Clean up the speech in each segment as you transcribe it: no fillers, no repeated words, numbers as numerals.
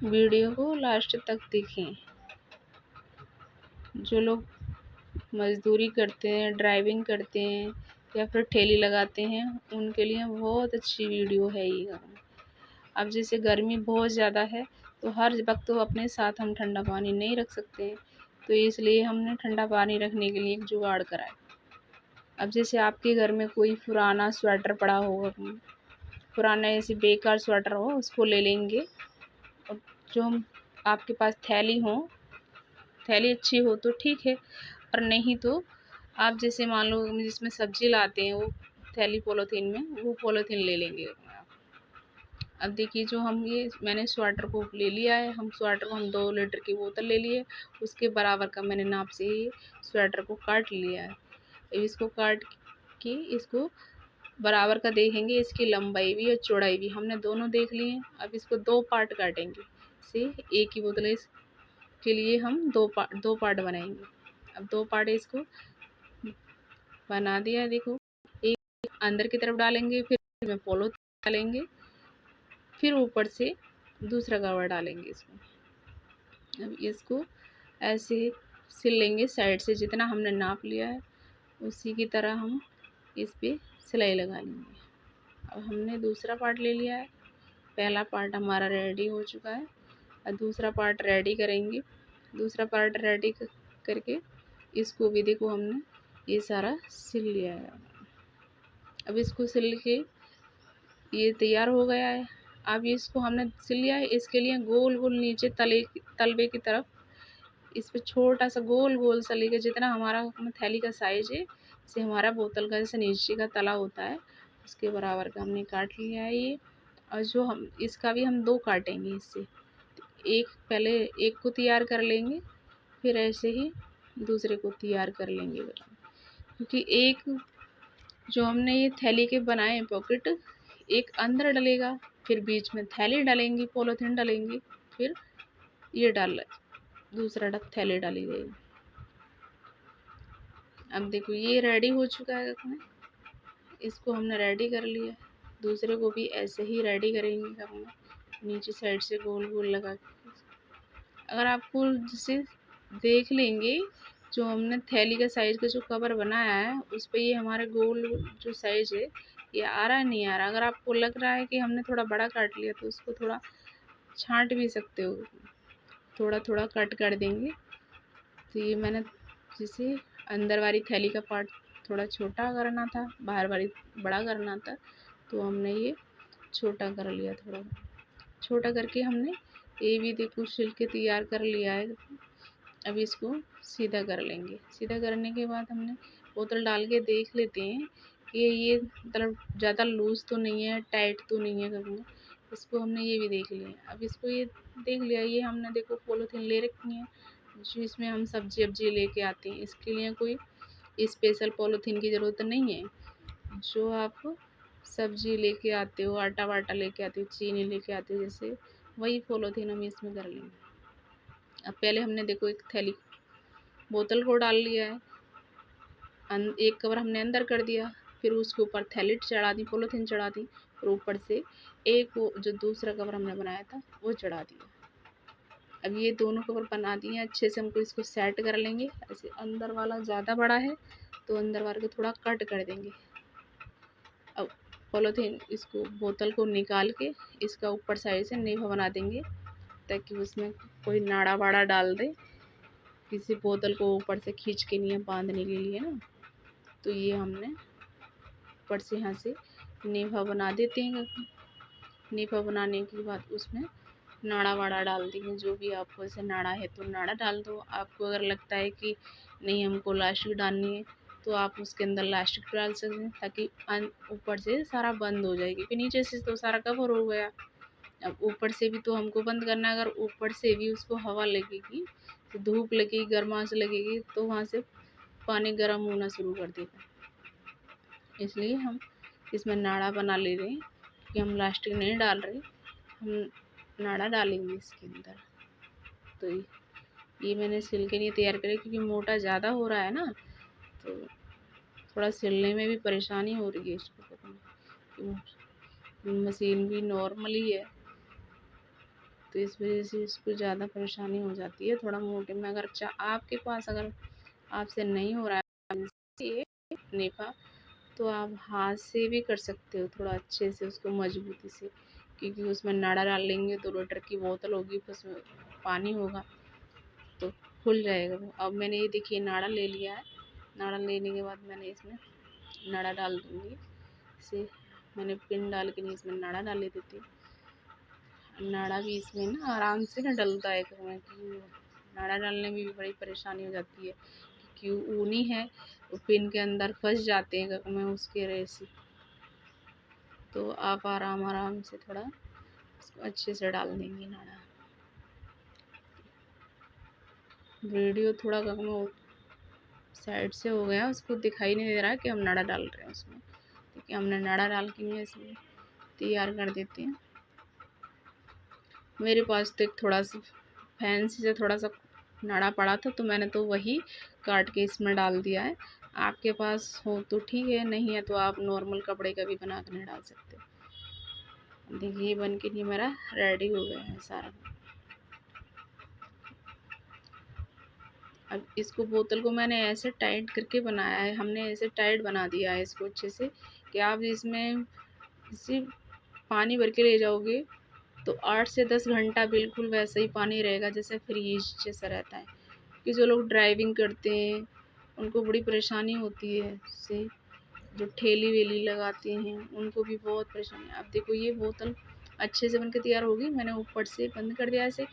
Video को last तक देखें। जो लोग मज़दूरी करते हैं, ड्राइविंग करते हैं या फिर ठेली लगाते हैं, उनके लिए बहुत अच्छी वीडियो है ये। अब जैसे गर्मी बहुत ज़्यादा है तो हर वक्त तो अपने साथ हम ठंडा पानी नहीं रख सकते, तो इसलिए हमने ठंडा पानी रखने के लिए एक जुगाड़ करा है। अब जैसे आपके घर में कोई पुराना स्वेटर पड़ा हो, पुराना ऐसी बेकार स्वेटर हो, उसको ले लेंगे। और जो हम आपके पास थैली हो, थैली अच्छी हो तो ठीक है, और नहीं तो आप जैसे मान लो जिसमें सब्जी लाते हैं वो थैली पॉलीथीन में, वो पॉलीथीन ले लेंगे। अब देखिए जो हम ये मैंने स्वेटर को ले लिया है, हम स्वेटर को हम 2 लीटर की बोतल ले लिए, उसके बराबर का मैंने नाप से ही स्वेटर को काट लिया है। इसको काट के इसको बराबर का देखेंगे, इसकी लंबाई भी और चौड़ाई भी हमने दोनों देख लिए। अब इसको 2 पार्ट काटेंगे, से एक ही बोतल इसके लिए हम 2 पार्ट बनाएंगे। अब 2 पार्ट इसको बना दिया। देखो, एक अंदर की तरफ डालेंगे, फिर में पोलो डालेंगे, फिर ऊपर से दूसरा कवर डालेंगे इसमें। अब इसको ऐसे सिल लेंगे साइड से, जितना हमने नाप लिया है उसी की तरह हम इस पे सिलाई लगा लेंगे। अब हमने दूसरा पार्ट ले लिया है, पहला पार्ट हमारा रेडी हो चुका है, और दूसरा पार्ट रेडी करेंगे। दूसरा पार्ट रेडी करके इसको भी देखो हमने ये सारा सिल लिया है। अब इसको सिल के ये तैयार हो गया है। अब इसको हमने सिल लिया है, इसके लिए गोल गोल नीचे तलवे की तरफ इस पे छोटा सा गोल गोल सा लेके, जितना हमारा थैली का साइज है, से हमारा बोतल का जैसे नीचे का तला होता है उसके बराबर का हमने काट लिया है ये। और जो हम इसका भी हम 2 काटेंगे इससे, एक पहले एक को तैयार कर लेंगे, फिर ऐसे ही दूसरे को तैयार कर लेंगे। क्योंकि एक जो हमने ये थैली के बनाए पॉकेट, एक अंदर डलेगा, फिर बीच में थैली डालेंगी, पॉलीथीन डालेंगी, फिर ये दूसरा थैली डाली गई। अब देखो ये रेडी हो चुका है अपने, इसको हमने रेडी कर लिया। दूसरे को भी ऐसे ही रेडी करेंगे हम, नीचे साइड से गोल गोल लगा के। अगर आपको जैसे देख लेंगे, जो हमने थैली का साइज का जो कवर बनाया है उस पे ये हमारे गोल जो साइज है ये आ रहा है नहीं आ रहा। अगर आपको लग रहा है कि हमने थोड़ा बड़ा काट लिया तो उसको थोड़ा छांट भी सकते हो, थोड़ा थोड़ा कट कर देंगे। तो ये मैंने जैसे अंदर वाली थैली का पार्ट थोड़ा छोटा करना था, बाहर वाली बड़ा करना था, तो हमने ये छोटा कर लिया। थोड़ा छोटा करके हमने ये भी देखो सिल के तैयार कर लिया है। अब इसको सीधा कर लेंगे। सीधा करने के बाद हमने बोतल डाल के देख लेते हैं कि ये मतलब ज़्यादा लूज़ तो नहीं है, टाइट तो नहीं है करना। इसको हमने ये भी देख लिया। अब इसको ये देख लिया, ये हमने देखो पॉलीथीन ले रखी है जिसमें हम सब्जी वब्जी लेके आते हैं। इसके लिए कोई स्पेशल पॉलीथीन की ज़रूरत नहीं है। जो आप सब्जी लेके आते हो, आटा वाटा लेके आते हो, चीनी लेके आते हो, जैसे वही पॉलीथीन हम इसमें कर लेंगे। अब पहले हमने देखो एक थैली बोतल को डाल लिया है, एक कवर हमने अंदर कर दिया, फिर उसके ऊपर थैली चढ़ा दी, पॉलीथीन चढ़ा दी, और ऊपर से एक वो जो दूसरा कवर हमने बनाया था वो चढ़ा दिया। अब ये दोनों कवर बना दिए अच्छे से, हमको इसको सेट कर लेंगे। ऐसे अंदर वाला ज़्यादा बड़ा है तो अंदर वाले को थोड़ा कट कर देंगे। अब पॉलीथीन इसको बोतल को निकाल के इसका ऊपर साइड से नेफा बना देंगे, ताकि उसमें कोई नाड़ा वाड़ा डाल दे, किसी बोतल को ऊपर से खींच के नहीं बांधने के लिए ना। तो ये हमने ऊपर से यहाँ से नेफा बना देते हैं। नेफा बनाने के बाद उसमें नाड़ा वाड़ा डाल देंगे, जो भी आपको ऐसे नाड़ा है तो नाड़ा डाल दो। आपको अगर लगता है कि नहीं हमको लास्टिक डालनी है तो आप उसके अंदर लास्टिक डाल सकते हैं, ताकि ऊपर से सारा बंद हो जाए, क्योंकि नीचे से तो सारा कवर हो गया। अब ऊपर से भी तो हमको बंद करना है। अगर ऊपर से भी उसको हवा लगेगी तो धूप लगेगी, गर्माहट लगेगी, तो वहाँ से पानी गर्म होना शुरू कर देगा। इसलिए हम इसमें नाड़ा बना ले रहे हैं कि हम प्लास्टिक नहीं डाल रहे, हम नाड़ा डालेंगे इसके अंदर। तो ये मैंने सिल के लिए तैयार करे, क्योंकि मोटा ज़्यादा हो रहा है ना, तो थोड़ा सिलने में भी परेशानी हो रही है इसको। मशीन भी नॉर्मल ही है, तो इस वजह से इसको ज़्यादा परेशानी हो जाती है थोड़ा मोटे में। अगर आपके पास अगर आपसे नहीं हो रहा है ये नेफा, तो आप हाथ से भी कर सकते हो थोड़ा अच्छे से उसको मजबूती से, क्योंकि उसमें नाड़ा डाल लेंगे तो लीटर की बोतल होगी, उसमें पानी होगा तो खुल जाएगा वो। अब मैंने ये देखिए नाड़ा ले लिया है। नाड़ा लेने के बाद मैंने इसमें नाड़ा डाल दूँगी। इसे मैंने पिन डाल के नहीं, इसमें नाड़ा डाल देती हूँ। नाड़ा भी इसमें ना आराम से ना डलता है, क्योंकि नाड़ा डालने में भी बड़ी परेशानी हो जाती है, क्योंकि ऊनी है वो पिन के अंदर फंस जाते हैं में उसके रेसे। तो आप आराम आराम से थोड़ा इसको अच्छे से डाल देंगे नाड़ा। वीडियो थोड़ा साइड से हो गया, उसको दिखाई नहीं दे रहा है कि हम नाड़ा डाल रहे हैं उसमें, क्योंकि हमने नाड़ा डाल के मैं इसमें तैयार कर देते हैं। मेरे पास तो एक थोड़ा सा फैंसी से थोड़ा सा नाड़ा पड़ा था, तो मैंने तो वही काट के इसमें डाल दिया है। आपके पास हो तो ठीक है, नहीं है तो आप नॉर्मल कपड़े का भी बना कर नहीं डाल सकते। देखिए बन के नहीं मेरा रेडी हो गया है सारा। अब इसको बोतल को मैंने ऐसे टाइट करके बनाया है, हमने ऐसे टाइट बना दिया है इसको अच्छे से, कि आप इसमें सिर्फ पानी भर के ले जाओगे तो 8 से 10 घंटा बिल्कुल वैसा ही पानी रहेगा जैसे फ्रीज जैसा रहता है। कि जो लोग ड्राइविंग करते हैं उनको बड़ी परेशानी होती है इससे, जो ठेली वेली लगाते हैं उनको भी बहुत परेशानी। अब देखो ये बोतल अच्छे से बनकर तैयार होगी, मैंने ऊपर से बंद कर दिया ऐसे।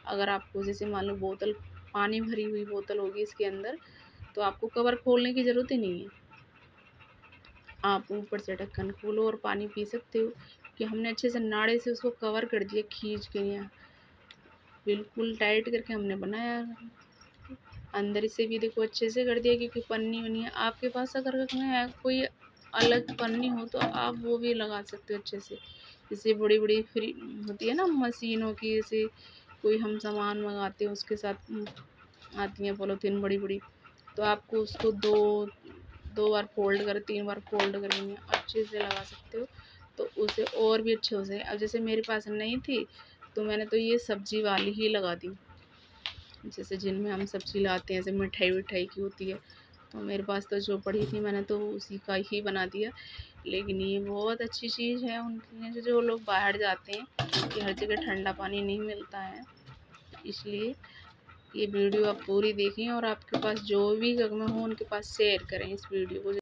अगर आपको जैसे मान लो बोतल पानी भरी हुई बोतल होगी इसके अंदर, तो आपको कवर खोलने की ज़रूरत ही नहीं है, आप ऊपर से ढक्कन खोलो और पानी पी सकते हो। कि हमने अच्छे से नाड़े से उसको कवर कर दिया, खींच के यहाँ बिल्कुल टाइट करके हमने बनाया। अंदर से भी देखो अच्छे से कर दिया, क्योंकि पन्नी वन्नी है आपके पास, अगर कोई अलग पन्नी हो तो आप वो भी लगा सकते हो अच्छे से। जैसे बड़ी बड़ी फ्री होती है ना मशीनों की, जैसे कोई हम सामान मंगाते हैं उसके साथ आती हैं पॉलीथीन बड़ी बड़ी, तो आपको उसको दो बार फोल्ड कर 3 बार फोल्ड करके अच्छे से लगा सकते हो, तो उसे और भी अच्छे हो जाए। अब जैसे मेरे पास नहीं थी तो मैंने तो ये सब्जी वाली ही लगा दी, जैसे जिनमें हम सब्जी लाते हैं, जैसे मिठाई विठाई की होती है, तो मेरे पास तो जो पड़ी थी मैंने तो उसी का ही बना दिया। लेकिन ये बहुत अच्छी चीज़ है उनके लिए, जो लोग बाहर जाते हैं कि हर जगह ठंडा पानी नहीं मिलता है, इसलिए ये वीडियो आप पूरी देखें और आपके पास जो भी जगह में हो उनके पास शेयर करें इस वीडियो को।